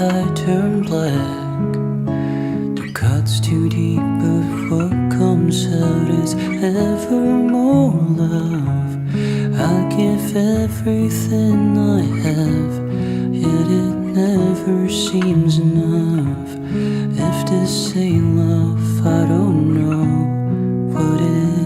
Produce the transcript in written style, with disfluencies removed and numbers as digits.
I turn black. The cut's too deep, but what comes out is ever more love. I give everything I have, yet it never seems enough. If this ain't love, I don't know what it is.